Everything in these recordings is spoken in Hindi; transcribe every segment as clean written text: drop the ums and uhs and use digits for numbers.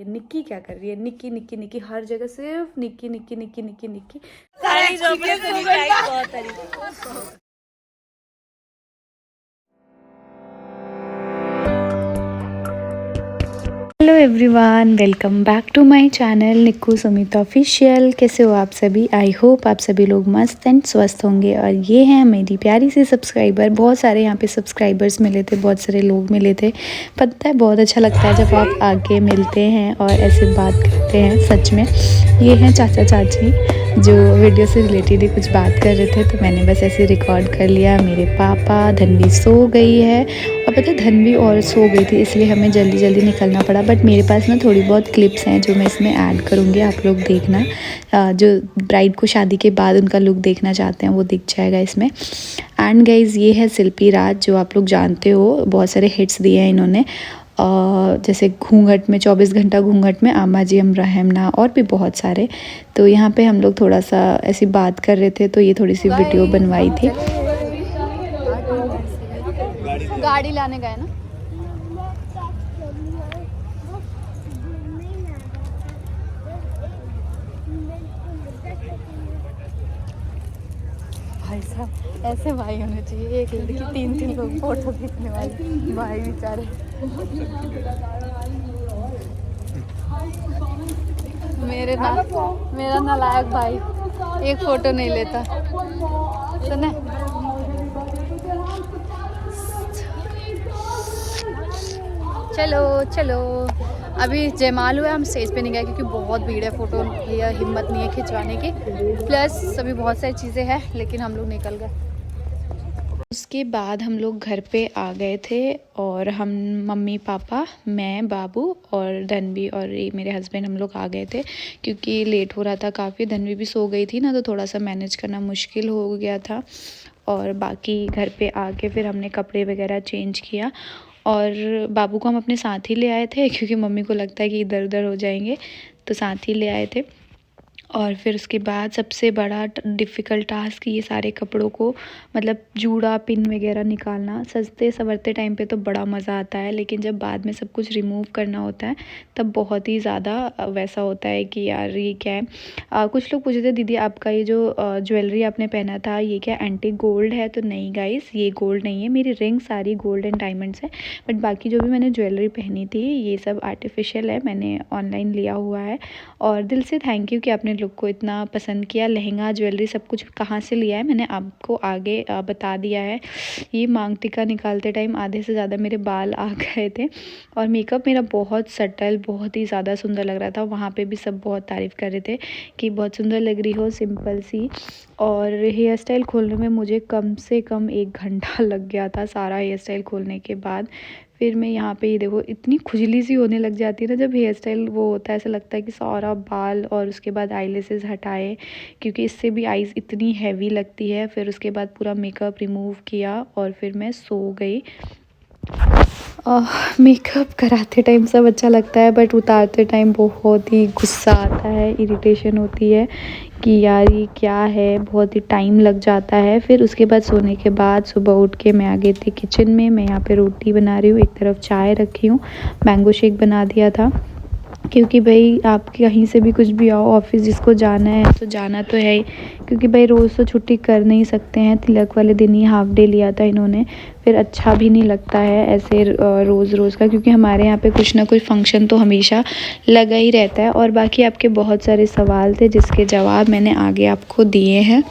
है। निक्की क्या कर रही है? निक्की निक्की निक्की, हर जगह सिर्फ Nikki Nikki Nikki Nikki Nikki. Hello everyone, welcome back to my channel Nikku Sumit official. कैसे हो आप सभी? आई होप आप सभी लोग मस्त एंड स्वस्थ होंगे। और ये हैं मेरी प्यारी सी सब्सक्राइबर। बहुत सारे यहाँ पे सब्सक्राइबर्स मिले थे, बहुत सारे लोग मिले थे। पता है बहुत अच्छा लगता है जब आप आके मिलते हैं और ऐसे बात करते हैं। सच में ये हैं चाचा चाची जो वीडियो से रिलेटेड ही कुछ बात कर रहे थे, तो मैंने बस ऐसे रिकॉर्ड कर लिया। मेरे पापा, धनवी सो गई है और पता है धनवी और सो गई थी, इसलिए हमें जल्दी जल्दी निकलना पड़ा। बट मेरे पास ना थोड़ी बहुत क्लिप्स हैं जो मैं इसमें ऐड करूँगी, आप लोग देखना। जो ब्राइड को शादी के बाद उनका लुक देखना चाहते हैं वो दिख जाएगा इसमें। एंड गाइज़ ये है शिल्पी राज, जो आप लोग जानते हो, बहुत सारे हिट्स दिए हैं इन्होंने। जैसे घूंघट में, 24 घंटा घूंघट में, आमा जी हम रहमना, और भी बहुत सारे। तो यहाँ पे हम लोग थोड़ा सा ऐसी बात कर रहे थे, तो ये थोड़ी सी वीडियो बनवाई थी। गाड़ी लाने गए ना। भाई साहब ऐसे भाई होने चाहिए, एक लड़की 3 लोग फोटो खींचने वाले भाई बेचारे। मेरा नालायक भाई एक फ़ोटो नहीं लेता। सुने, चलो चलो। अभी जयमाल हुआ, हम स्टेज पे नहीं गए क्योंकि बहुत भीड़ है, फ़ोटो लिया हिम्मत नहीं है खिंचवाने की। प्लस सभी बहुत सारी चीज़ें हैं, लेकिन हम लोग निकल गए। उसके बाद हम लोग घर पे आ गए थे और हम मम्मी पापा, मैं, बाबू और धनवी और ये मेरे हस्बैंड, हम लोग आ गए थे क्योंकि लेट हो रहा था काफ़ी। धनवी भी सो गई थी ना, तो थोड़ा सा मैनेज करना मुश्किल हो गया था। और बाकी घर पे आके फिर हमने कपड़े वगैरह चेंज किया और बाबू को हम अपने साथ ही ले आए थे क्योंकि मम्मी को लगता है कि इधर उधर हो जाएंगे, तो साथ ही ले आए थे। और फिर उसके बाद सबसे बड़ा डिफ़िकल्ट टास्क ये सारे कपड़ों को, मतलब जूड़ा पिन वगैरह निकालना। सजते संवरते टाइम पे तो बड़ा मज़ा आता है, लेकिन जब बाद में सब कुछ रिमूव करना होता है तब बहुत ही ज़्यादा वैसा होता है कि यार ये क्या है। कुछ लोग पूछे थे दीदी आपका ये जो ज्वेलरी आपने पहना था ये क्या एंटीक गोल्ड है? तो नहीं गाइस, ये गोल्ड नहीं है। मेरी रिंग सारी गोल्ड एंड डायमंड्स है, बट बाकी जो भी मैंने ज्वेलरी पहनी थी ये सब आर्टिफिशियल है, मैंने ऑनलाइन लिया हुआ है। और दिल से थैंक यू कि आपने लुक को इतना पसंद किया। लहंगा, ज्वेलरी सब कुछ कहाँ से लिया है मैंने आपको आगे बता दिया है। ये मांग टीका निकालते टाइम आधे से ज़्यादा मेरे बाल आ गए थे और मेकअप मेरा बहुत सटल, बहुत ही ज़्यादा सुंदर लग रहा था। वहाँ पे भी सब बहुत तारीफ़ कर रहे थे कि बहुत सुंदर लग रही हो, सिंपल सी। और हेयर स्टाइल खोलने में मुझे कम से कम 1 घंटा लग गया था। सारा हेयर स्टाइल खोलने के बाद फिर मैं यहाँ पे ये देखो, इतनी खुजली सी होने लग जाती है ना जब हेयर स्टाइल वो होता है। ऐसा लगता है कि सारा बाल, और उसके बाद आईलेसेस हटाए क्योंकि इससे भी आईज़ इतनी हैवी लगती है। फिर उसके बाद पूरा मेकअप रिमूव किया और फिर मैं सो गई। मेकअप कराते टाइम सब अच्छा लगता है, बट उतारते टाइम बहुत ही गुस्सा आता है, इरिटेशन होती है कि यार ये क्या है, बहुत ही टाइम लग जाता है। फिर उसके बाद सोने के बाद सुबह उठ के मैं आ गई थी किचन में। मैं यहाँ पे रोटी बना रही हूँ, एक तरफ चाय रखी हूँ, मैंगो शेक बना दिया था क्योंकि भाई आप कहीं से भी कुछ भी आओ, ऑफिस जिसको जाना है तो जाना तो है ही, क्योंकि भाई रोज़ तो छुट्टी कर नहीं सकते हैं। तिलक वाले दिन ही हाफ डे लिया था इन्होंने, फिर अच्छा भी नहीं लगता है ऐसे रोज़ रोज़ का, क्योंकि हमारे यहाँ पे कुछ ना कुछ फंक्शन तो हमेशा लगा ही रहता है। और बाकी आपके बहुत सारे सवाल थे जिसके जवाब मैंने आगे आपको दिए हैं।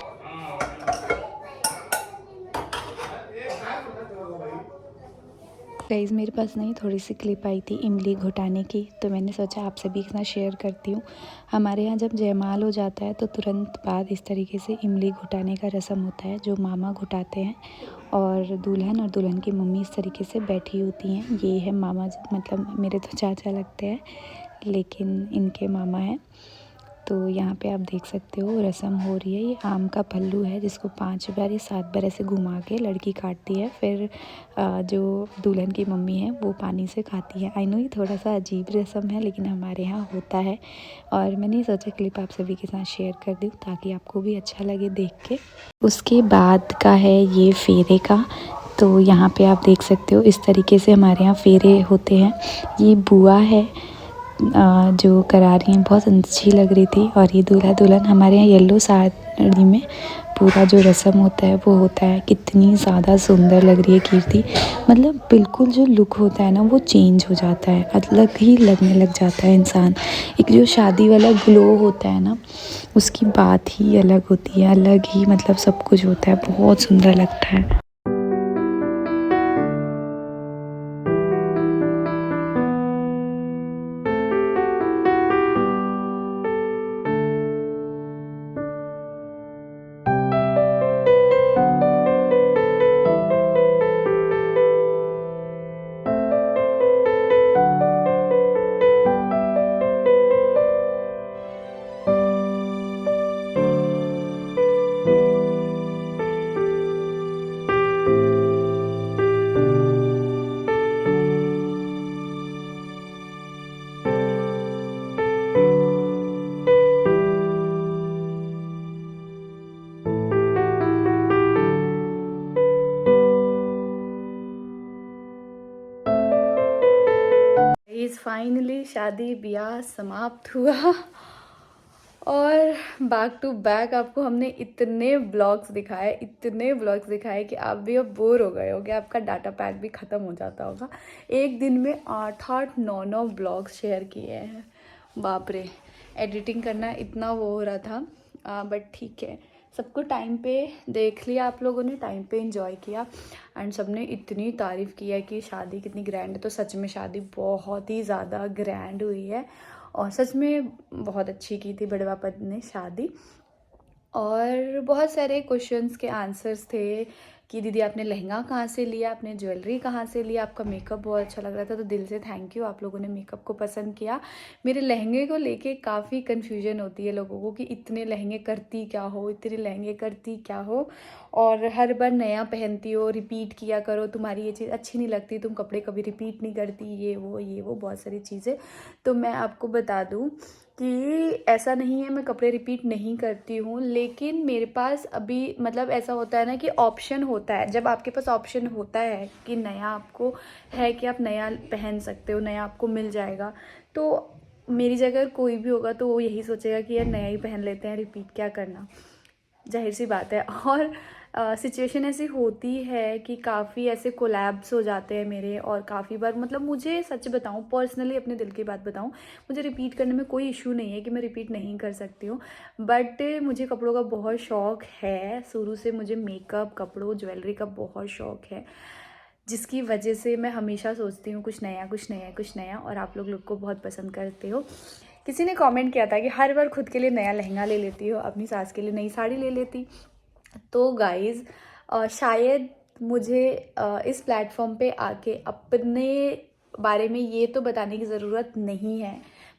गाइज़ मेरे पास नहीं थोड़ी सी क्लिप आई थी इमली घुटाने की, तो मैंने सोचा आप सभी के साथ शेयर करती हूँ। हमारे यहाँ जब जयमाल हो जाता है तो तुरंत बाद इस तरीके से इमली घुटाने का रस्म होता है, जो मामा घुटाते हैं और दूल्हन और दुल्हन की मम्मी इस तरीके से बैठी होती हैं। ये है मामा, मतलब मेरे तो चाचा लगते हैं लेकिन इनके मामा हैं। तो यहाँ पे आप देख सकते हो रस्म हो रही है। ये आम का पल्लू है जिसको 5 बार या 7 बार ऐसे घुमा के लड़की काटती है, फिर जो दुल्हन की मम्मी है वो पानी से खाती है। आई नो ये थोड़ा सा अजीब रस्म है, लेकिन हमारे यहाँ होता है और मैंने सोचा क्लिप आप सभी के साथ शेयर कर दूँ ताकि आपको भी अच्छा लगे देख के। उसके बाद का है ये फेरे का, तो यहाँ पे आप देख सकते हो इस तरीके से हमारे यहाँ फेरे होते हैं। ये बुआ है, जो करा रही हैं बहुत अच्छी लग रही थी। और ये दूल्हा दुल्हन हमारे यहाँ येलो साड़ी में पूरा जो रस्म होता है वो होता है। कितनी ज़्यादा सुंदर लग रही है कीर्ति, मतलब बिल्कुल जो लुक होता है ना वो चेंज हो जाता है, अलग ही लगने लग जाता है इंसान। एक जो शादी वाला ग्लो होता है ना उसकी बात ही अलग होती है, अलग ही मतलब सब कुछ होता है, बहुत सुंदर लगता है। फाइनली शादी ब्याह समाप्त हुआ और बैक टू बैक आपको हमने इतने ब्लॉग्स दिखाए कि आप भी अब बोर हो गए होगे, आपका डाटा पैक भी ख़त्म हो जाता होगा। एक दिन में 8-9 ब्लॉग्स शेयर किए हैं, बाप रे। एडिटिंग करना इतना वो हो रहा था, बट ठीक है, सबको टाइम पे देख लिया, आप लोगों ने टाइम पे एंजॉय किया एंड सबने इतनी तारीफ़ की है कि शादी कितनी ग्रैंड है। तो सच में शादी बहुत ही ज़्यादा ग्रैंड हुई है और सच में बहुत अच्छी की थी बड़े पापा ने शादी। और बहुत सारे क्वेश्चंस के आंसर्स थे कि दीदी आपने लहंगा कहाँ से लिया, आपने ज्वेलरी कहाँ से लिया, आपका मेकअप बहुत अच्छा लग रहा था। तो दिल से थैंक यू, आप लोगों ने मेकअप को पसंद किया। मेरे लहंगे को लेके काफ़ी कन्फ्यूजन होती है लोगों को कि इतने लहंगे करती क्या हो, इतने लहंगे करती क्या हो, और हर बार नया पहनती हो, रिपीट किया करो, तुम्हारी ये चीज़ अच्छी नहीं लगती, तुम कपड़े कभी रिपीट नहीं करती, ये वो बहुत सारी चीज़ें। तो मैं आपको बता दूँ कि ऐसा नहीं है मैं कपड़े रिपीट नहीं करती हूँ, लेकिन मेरे पास अभी मतलब ऐसा होता है ना कि ऑप्शन होता है। जब आपके पास ऑप्शन होता है कि नया आपको है कि आप नया पहन सकते हो, नया आपको मिल जाएगा, तो मेरी जगह कोई भी होगा तो वो यही सोचेगा कि यार नया ही पहन लेते हैं, रिपीट क्या करना, जाहिर सी बात है। और सिचुएशन ऐसी होती है कि काफ़ी ऐसे कोलैब्स हो जाते हैं मेरे, और काफ़ी बार मतलब मुझे सच बताऊं, पर्सनली अपने दिल की बात बताऊं, मुझे रिपीट करने में कोई इशू नहीं है कि मैं रिपीट नहीं कर सकती हूँ। बट मुझे कपड़ों का बहुत शौक़ है, शुरू से मुझे मेकअप, कपड़ों, ज्वेलरी का बहुत शौक़ है, जिसकी वजह से मैं हमेशा सोचती हूँ कुछ नया कुछ नया कुछ नया। और आप लोग को बहुत पसंद करते हो। किसी ने कमेंट किया था कि हर बार खुद के लिए नया लहंगा ले लेती हो, अपनी सास के लिए नई साड़ी ले लेती। तो गाइज़ शायद मुझे इस प्लेटफॉर्म पे आके अपने बारे में ये तो बताने की ज़रूरत नहीं है,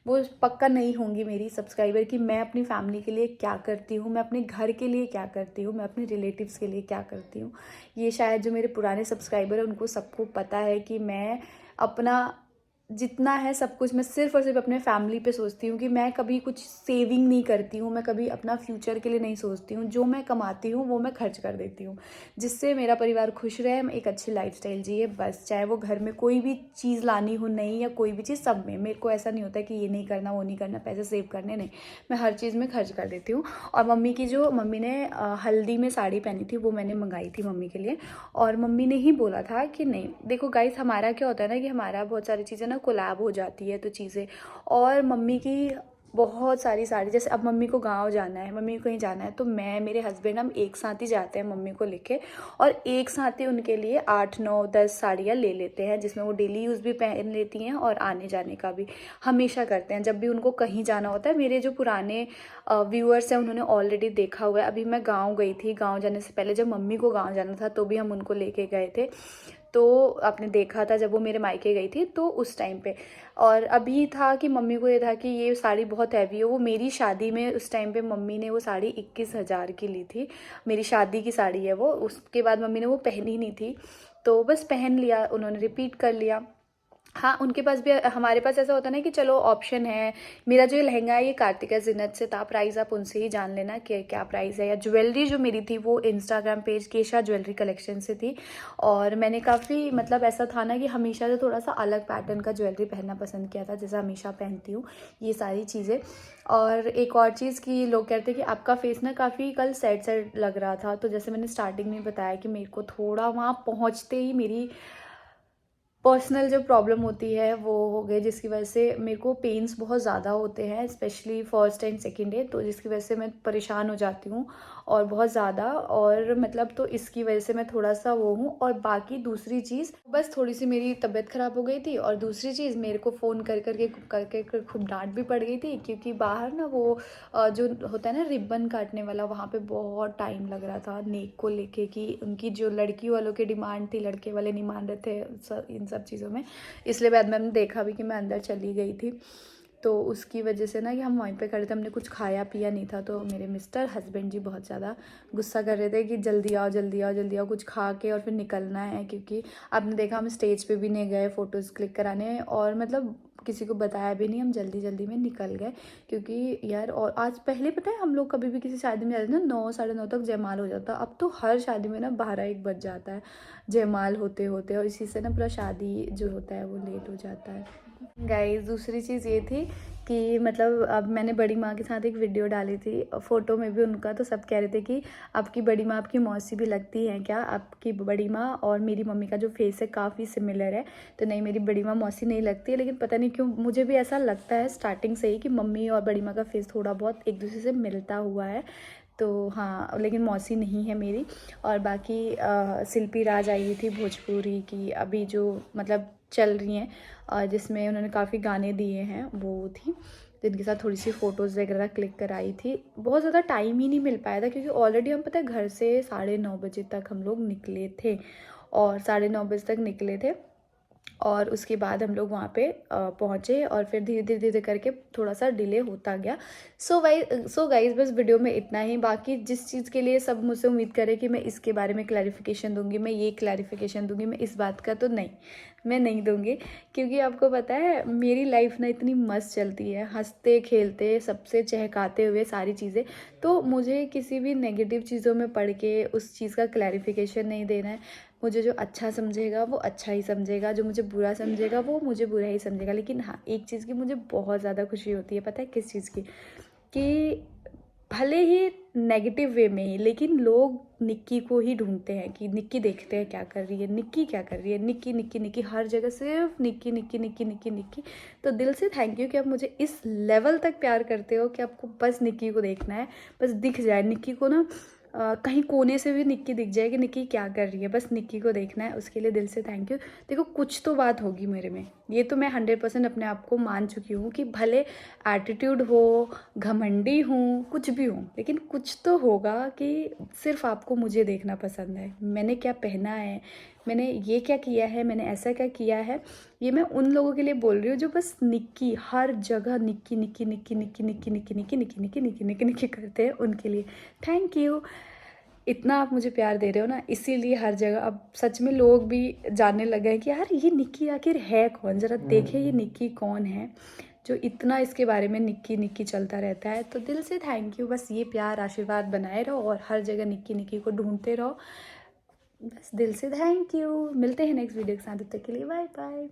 वो पक्का नहीं होंगी मेरी सब्सक्राइबर, कि मैं अपनी फैमिली के लिए क्या करती हूँ, मैं अपने घर के लिए क्या करती हूँ, मैं अपने रिलेटिव्स के लिए क्या करती हूँ। ये शायद जो मेरे पुराने सब्सक्राइबर हैं उनको सबको पता है कि मैं अपना जितना है सब कुछ मैं सिर्फ़ और सिर्फ अपने फैमिली पे सोचती हूँ, कि मैं कभी कुछ सेविंग नहीं करती हूँ, मैं कभी अपना फ्यूचर के लिए नहीं सोचती हूँ। जो मैं कमाती हूँ वो मैं खर्च कर देती हूँ, जिससे मेरा परिवार खुश रहे, हम एक अच्छी लाइफस्टाइल जिए, बस। चाहे वो घर में कोई भी चीज़ लानी हो, नहीं, या कोई भी चीज़, सब में मेरे को ऐसा नहीं होता कि ये नहीं करना, वो नहीं करना, पैसे सेव करने, नहीं, मैं हर चीज़ में खर्च कर देती हूँ। और मम्मी ने हल्दी में साड़ी पहनी थी, वो मैंने मंगाई थी मम्मी के लिए, और मम्मी ने ही बोला था कि नहीं, देखो गाइस, हमारा क्या होता है ना कि हमारा बहुत सारी चीज़ें ना कोलैब हो जाती है, तो चीज़ें, और मम्मी की बहुत सारी साड़ी, जैसे अब मम्मी को गांव जाना है, मम्मी को कहीं जाना है, तो मैं, मेरे हस्बैंड, हम एक साथ ही जाते हैं मम्मी को लेके, और एक साथ ही उनके लिए 8-9-10 साड़ियाँ ले लेते हैं, जिसमें वो डेली यूज़ भी पहन लेती हैं और आने जाने का भी हमेशा करते हैं, जब भी उनको कहीं जाना होता है। मेरे जो पुराने व्यूअर्स हैं उन्होंने ऑलरेडी देखा हुआ है। अभी मैं गाँव गई थी, गाँव जाने से पहले जब मम्मी को गाँव जाना था तो भी हम उनको लेके गए थे, तो आपने देखा था जब वो मेरे मायके गई थी तो उस टाइम पे। और अभी था कि मम्मी को ये था कि ये साड़ी बहुत हैवी है, वो मेरी शादी में उस टाइम पे मम्मी ने वो साड़ी 21,000 की ली थी, मेरी शादी की साड़ी है वो। उसके बाद मम्मी ने वो पहनी नहीं थी, तो बस पहन लिया, उन्होंने रिपीट कर लिया। हाँ, उनके पास भी, हमारे पास ऐसा होता है ना कि चलो ऑप्शन है। मेरा जो ये लहंगा है ये कार्तिका जिन्नत से था, प्राइस आप उनसे ही जान लेना कि क्या प्राइस है। या ज्वेलरी जो मेरी थी वो इंस्टाग्राम पेज केशा ज्वेलरी कलेक्शन से थी। और मैंने काफ़ी मतलब ऐसा था ना कि हमेशा से थोड़ा सा अलग पैटर्न का ज्वेलरी पहनना पसंद किया था, जैसा हमेशा पहनती हूँ ये सारी चीज़ें। और एक और चीज़ कि लोग कहते हैं कि आपका फेस ना काफ़ी कल सेट सेट लग रहा था, तो जैसे मैंने स्टार्टिंग में बताया कि मेरे को थोड़ा वहाँ पहुँचते ही मेरी पर्सनल जो प्रॉब्लम होती है वो हो गई, जिसकी वजह से मेरे को पेन्स बहुत ज़्यादा होते हैं, specially first and second day, तो जिसकी वजह से मैं परेशान हो जाती हूँ और बहुत ज़्यादा। और मतलब तो इसकी वजह से मैं थोड़ा सा वो हूँ। और बाकी दूसरी चीज़ बस थोड़ी सी मेरी तबीयत ख़राब हो गई थी। और दूसरी चीज़ मेरे को फ़ोन करके खूब डांट भी पड़ गई थी, क्योंकि बाहर ना वो जो होता है ना रिबन काटने वाला, वहाँ पे बहुत टाइम लग रहा था नेक को लेके, कि उनकी जो लड़की वालों की डिमांड थी लड़के वाले नहीं मान रहे थे इन सब चीज़ों में। इसलिए बाद में हमने देखा भी कि मैं अंदर चली गई थी, तो उसकी वजह से ना कि हम वहीं पे खड़े थे, हमने कुछ खाया पिया नहीं था। तो मेरे मिस्टर हस्बैंड जी बहुत ज़्यादा गुस्सा कर रहे थे कि जल्दी आओ जल्दी आओ जल्दी आओ, कुछ खा के और फिर निकलना है। क्योंकि आपने देखा हम स्टेज पे भी नहीं गए फ़ोटोज़ क्लिक कराने, और मतलब किसी को बताया भी नहीं, हम जल्दी जल्दी में निकल गए। क्योंकि यार, और आज पहले पता है हम लोग कभी भी किसी शादी में जाते ना 9 साढ़े 9 तक जयमाल हो जाता, अब तो हर शादी में ना 12-1 बज जाता है जयमाल होते होते, और इसी से ना पूरा शादी जो होता है वो लेट हो जाता है। गाइस, दूसरी चीज़ ये थी कि मतलब अब मैंने बड़ी माँ के साथ एक वीडियो डाली थी, फ़ोटो में भी उनका, तो सब कह रहे थे कि आपकी बड़ी माँ आपकी मौसी भी लगती हैं क्या? आपकी बड़ी माँ और मेरी मम्मी का जो फेस है काफ़ी सिमिलर है। तो नहीं, मेरी बड़ी माँ मौसी नहीं लगती है, लेकिन पता नहीं क्यों मुझे भी ऐसा लगता है स्टार्टिंग से ही कि मम्मी और बड़ी माँ का फेस थोड़ा बहुत एक दूसरे से मिलता हुआ है। तो हाँ, लेकिन मौसी नहीं है मेरी। और बाकी शिल्पी राज आई हुई थी भोजपुरी की, अभी जो मतलब चल रही हैं, जिसमें उन्होंने काफ़ी गाने दिए हैं, वो थी। तो इनके साथ थोड़ी सी फ़ोटोज़ वगैरह क्लिक कराई थी। बहुत ज़्यादा टाइम ही नहीं मिल पाया था, क्योंकि ऑलरेडी हम पता है घर से 9:30 बजे तक हम लोग निकले थे, और 9:30 बजे तक निकले थे। और उसके बाद हम लोग वहाँ पे पहुँचे, और फिर धीरे धीरे धीरे करके थोड़ा सा डिले होता गया। सो गाइस, बस वीडियो में इतना ही। बाकी जिस चीज़ के लिए सब मुझसे उम्मीद करें कि मैं इसके बारे में क्लैरिफिकेशन दूंगी, मैं ये क्लैरिफिकेशन दूंगी, मैं इस बात का तो नहीं, मैं नहीं दूंगी। क्योंकि आपको पता है मेरी लाइफ ना इतनी मस्त चलती है, हंसते खेलते सबसे चहकाते हुए सारी चीज़ें। तो मुझे किसी भी नेगेटिव चीज़ों में पढ़ के उस चीज़ का क्लैरिफिकेशन नहीं देना है। मुझे जो अच्छा समझेगा वो अच्छा ही समझेगा, जो मुझे बुरा समझेगा वो मुझे बुरा ही समझेगा। लेकिन हाँ, एक चीज़ की मुझे बहुत ज़्यादा खुशी होती है, पता है किस चीज़ की? कि भले ही नेगेटिव वे में ही, लेकिन लोग निक्की को ही ढूंढते हैं कि निक्की देखते हैं क्या कर रही है, निक्की क्या कर रही है, निक्की निक्की निक्की, हर जगह सिर्फ निक्की निक्की निक्की निक्की निक्की। तो दिल से थैंक यू कि आप मुझे इस लेवल तक प्यार करते हो कि आपको बस निक्की को देखना है, बस दिख जाए निक्की को ना, कहीं कोने से भी निक्की दिख जाए कि निक्की क्या कर रही है, बस निक्की को देखना है। उसके लिए दिल से थैंक यू। देखो, कुछ तो बात होगी मेरे में, ये तो मैं 100% अपने आप को मान चुकी हूँ कि भले एटीट्यूड हो, घमंडी हूँ, कुछ भी हूँ, लेकिन कुछ तो होगा कि सिर्फ आपको मुझे देखना पसंद है। मैंने क्या पहना है, मैंने ये क्या किया है, मैंने ऐसा क्या किया है, ये मैं उन लोगों के लिए बोल रही हूँ जो बस निक्की, हर जगह निक्की निक्की निक्की निक्की निक्की निक्की निक्की निक्की निक्की निक्की निक्की निक्की करते हैं, उनके लिए थैंक यू। इतना आप मुझे प्यार दे रहे हो ना, इसीलिए हर जगह अब सच में लोग भी जानने लगे हैं कि यार ये निक्की आखिर है कौन, ज़रा देखे ये निक्की कौन है जो इतना इसके बारे में निक्की निक्की चलता रहता है। तो दिल से थैंक यू, बस ये प्यार आशीर्वाद बनाए रहो और हर जगह निक्की निक्की को ढूंढते रहो। बस दिल से थैंक यू। मिलते हैं नेक्स्ट वीडियो के साथ, तब तक के लिए बाय बाय।